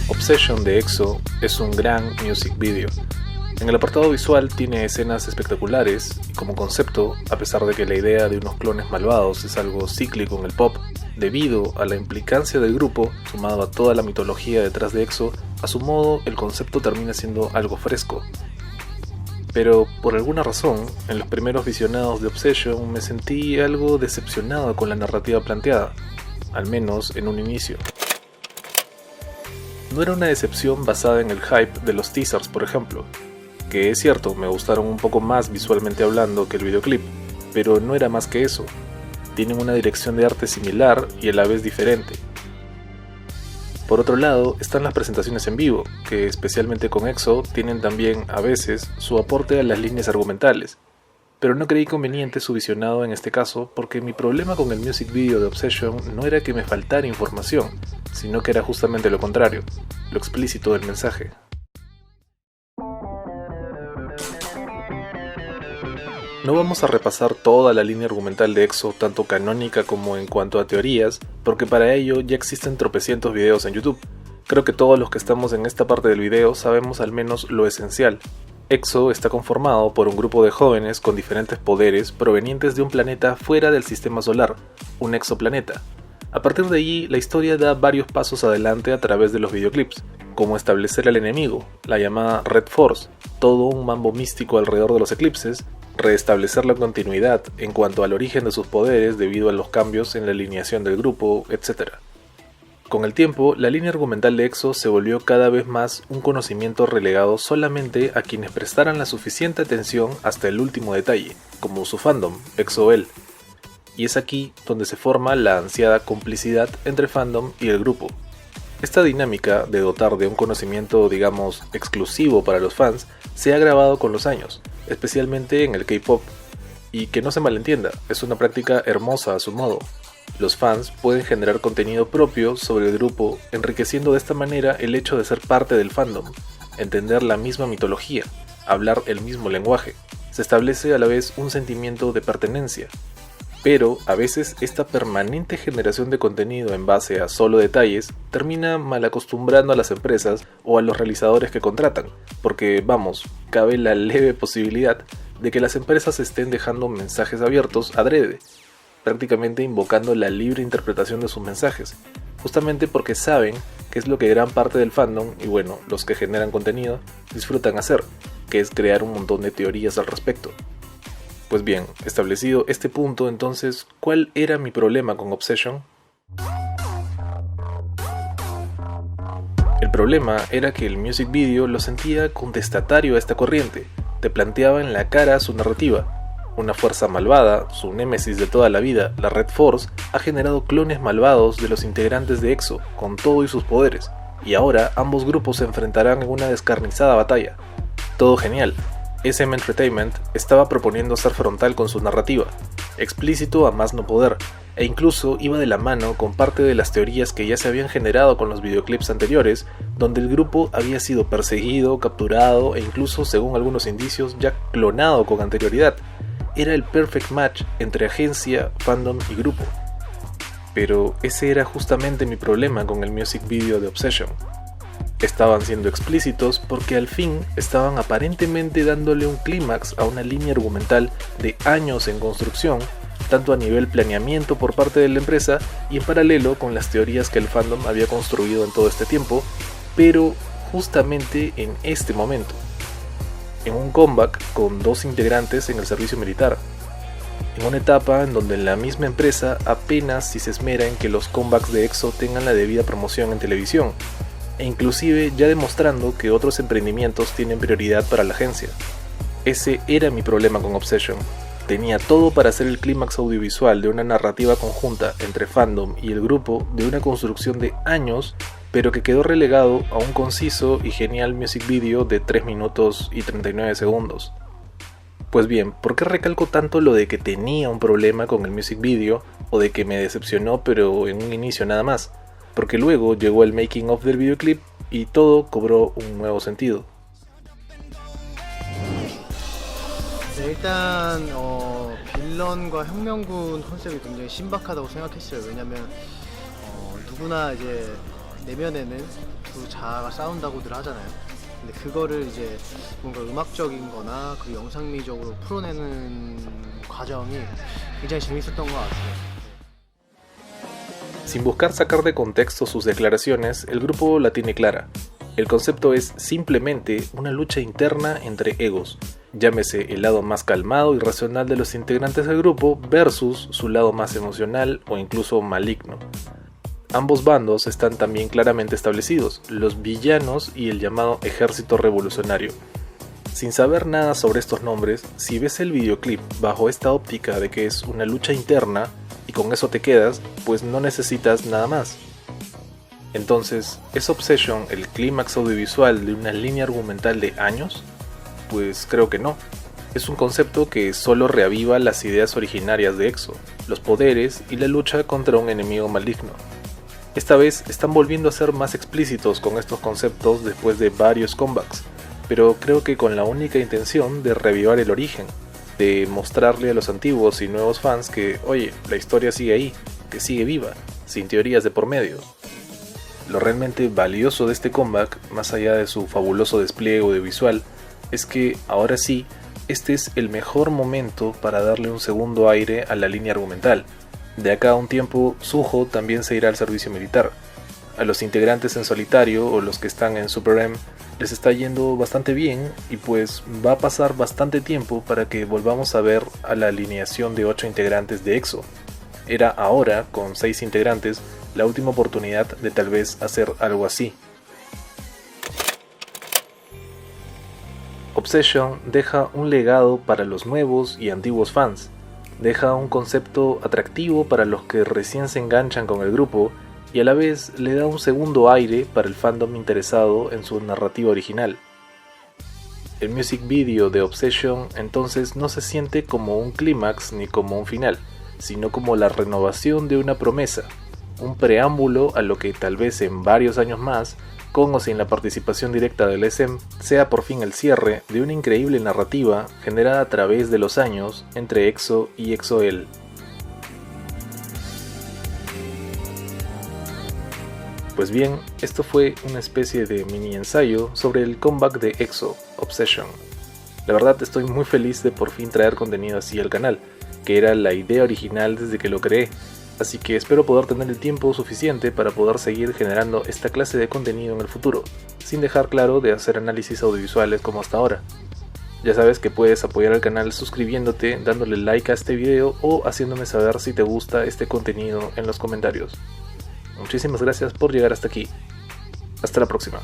Obsession de EXO es un gran music video. En el apartado visual tiene escenas espectaculares y como concepto, a pesar de que la idea de unos clones malvados es algo cíclico en el pop, debido a la implicancia del grupo, sumado a toda la mitología detrás de EXO, a su modo el concepto termina siendo algo fresco. Pero por alguna razón, en los primeros visionados de Obsession me sentí algo decepcionado con la narrativa planteada, al menos en un inicio. No era una decepción basada en el hype de los teasers, por ejemplo, que es cierto, me gustaron un poco más visualmente hablando que el videoclip, pero no era más que eso. Tienen una dirección de arte similar y a la vez diferente. Por otro lado, están las presentaciones en vivo, que especialmente con EXO tienen también, a veces, su aporte a las líneas argumentales, pero no creí conveniente su visionado en este caso porque mi problema con el music video de Obsession no era que me faltara información, sino que era justamente lo contrario, lo explícito del mensaje. No vamos a repasar toda la línea argumental de EXO, tanto canónica como en cuanto a teorías, porque para ello ya existen tropecientos videos en YouTube. Creo que todos los que estamos en esta parte del video sabemos al menos lo esencial. EXO está conformado por un grupo de jóvenes con diferentes poderes provenientes de un planeta fuera del sistema solar, un exoplaneta. A partir de allí, la historia da varios pasos adelante a través de los videoclips, como establecer al enemigo, la llamada Red Force, todo un mambo místico alrededor de los eclipses, restablecer la continuidad en cuanto al origen de sus poderes debido a los cambios en la alineación del grupo, etc. Con el tiempo, la línea argumental de EXO se volvió cada vez más un conocimiento relegado solamente a quienes prestaran la suficiente atención hasta el último detalle, como su fandom, EXO-L. Y es aquí donde se forma la ansiada complicidad entre fandom y el grupo. Esta dinámica de dotar de un conocimiento, digamos, exclusivo para los fans, se ha agravado con los años, especialmente en el K-pop. Y que no se malentienda, es una práctica hermosa a su modo. Los fans pueden generar contenido propio sobre el grupo, enriqueciendo de esta manera el hecho de ser parte del fandom, entender la misma mitología, hablar el mismo lenguaje. Se establece a la vez un sentimiento de pertenencia. Pero a veces esta permanente generación de contenido en base a solo detalles termina malacostumbrando a las empresas o a los realizadores que contratan, porque vamos, cabe la leve posibilidad de que las empresas estén dejando mensajes abiertos adrede, prácticamente invocando la libre interpretación de sus mensajes, justamente porque saben que es lo que gran parte del fandom, y bueno, los que generan contenido, disfrutan hacer, que es crear un montón de teorías al respecto. Pues bien, establecido este punto, entonces, ¿cuál era mi problema con Obsession? El problema era que el music video lo sentía contestatario a esta corriente, te planteaba en la cara su narrativa. Una fuerza malvada, su némesis de toda la vida, la Red Force, ha generado clones malvados de los integrantes de EXO, con todo y sus poderes, y ahora ambos grupos se enfrentarán en una descarnizada batalla. Todo genial. SM Entertainment estaba proponiendo ser frontal con su narrativa, explícito a más no poder, e incluso iba de la mano con parte de las teorías que ya se habían generado con los videoclips anteriores, donde el grupo había sido perseguido, capturado e incluso, según algunos indicios, ya clonado con anterioridad. Era el perfect match entre agencia, fandom y grupo. Pero ese era justamente mi problema con el music video de Obsession. Estaban siendo explícitos porque al fin estaban aparentemente dándole un clímax a una línea argumental de años en construcción, tanto a nivel planeamiento por parte de la empresa y en paralelo con las teorías que el fandom había construido en todo este tiempo, pero justamente en este momento, en un comeback con dos integrantes en el servicio militar, en una etapa en donde la misma empresa apenas si se esmera en que los comebacks de EXO tengan la debida promoción en televisión, e inclusive ya demostrando que otros emprendimientos tienen prioridad para la agencia. Ese era mi problema con Obsession. Tenía todo para ser el clímax audiovisual de una narrativa conjunta entre fandom y el grupo de una construcción de años, pero que quedó relegado a un conciso y genial music video de 3 minutos y 39 segundos. Pues bien, ¿por qué recalco tanto lo de que tenía un problema con el music video o de que me decepcionó pero en un inicio nada más? Porque luego llegó el making of del videoclip y todo cobró un nuevo sentido. De 일단 빌런과 혁명군 컨셉이 굉장히 신박하다고 생각했어요. 왜냐면 누구나 이제 내면에는 두 자아가 싸운다고들 하잖아요. 근데 그거를 이제 뭔가 음악적인 거나 그리고 영상미적으로 풀어내는 과정이 굉장히 재밌었던 것 같아요. Sin buscar sacar de contexto sus declaraciones, el grupo la tiene clara. El concepto es simplemente una lucha interna entre egos, llámese el lado más calmado y racional de los integrantes del grupo versus su lado más emocional o incluso maligno. Ambos bandos están también claramente establecidos, los villanos y el llamado ejército revolucionario. Sin saber nada sobre estos nombres, si ves el videoclip bajo esta óptica de que es una lucha interna y con eso te quedas, pues no necesitas nada más. Entonces, ¿es Obsession el clímax audiovisual de una línea argumental de años? Pues creo que no. Es un concepto que solo reaviva las ideas originarias de EXO, los poderes y la lucha contra un enemigo maligno. Esta vez están volviendo a ser más explícitos con estos conceptos después de varios comebacks, pero creo que con la única intención de reavivar el origen, de mostrarle a los antiguos y nuevos fans que, oye, la historia sigue ahí, que sigue viva, sin teorías de por medio. Lo realmente valioso de este comeback, más allá de su fabuloso despliegue audiovisual, es que ahora sí, este es el mejor momento para darle un segundo aire a la línea argumental. De acá a un tiempo, Suho también se irá al servicio militar. A los integrantes en solitario o los que están en Super M les está yendo bastante bien y pues va a pasar bastante tiempo para que volvamos a ver a la alineación de 8 integrantes de EXO. Era ahora, con 6 integrantes, la última oportunidad de tal vez hacer algo así. Obsession deja un legado para los nuevos y antiguos fans, deja un concepto atractivo para los que recién se enganchan con el grupo y a la vez le da un segundo aire para el fandom interesado en su narrativa original. El music video de Obsession entonces no se siente como un clímax ni como un final, sino como la renovación de una promesa, un preámbulo a lo que tal vez en varios años más, con o sin la participación directa del SM, sea por fin el cierre de una increíble narrativa generada a través de los años entre EXO y EXO-L. Pues bien, esto fue una especie de mini ensayo sobre el comeback de EXO, Obsession. La verdad estoy muy feliz de por fin traer contenido así al canal, que era la idea original desde que lo creé, así que espero poder tener el tiempo suficiente para poder seguir generando esta clase de contenido en el futuro, sin dejar claro de hacer análisis audiovisuales como hasta ahora. Ya sabes que puedes apoyar al canal suscribiéndote, dándole like a este video o haciéndome saber si te gusta este contenido en los comentarios. Muchísimas gracias por llegar hasta aquí. Hasta la próxima.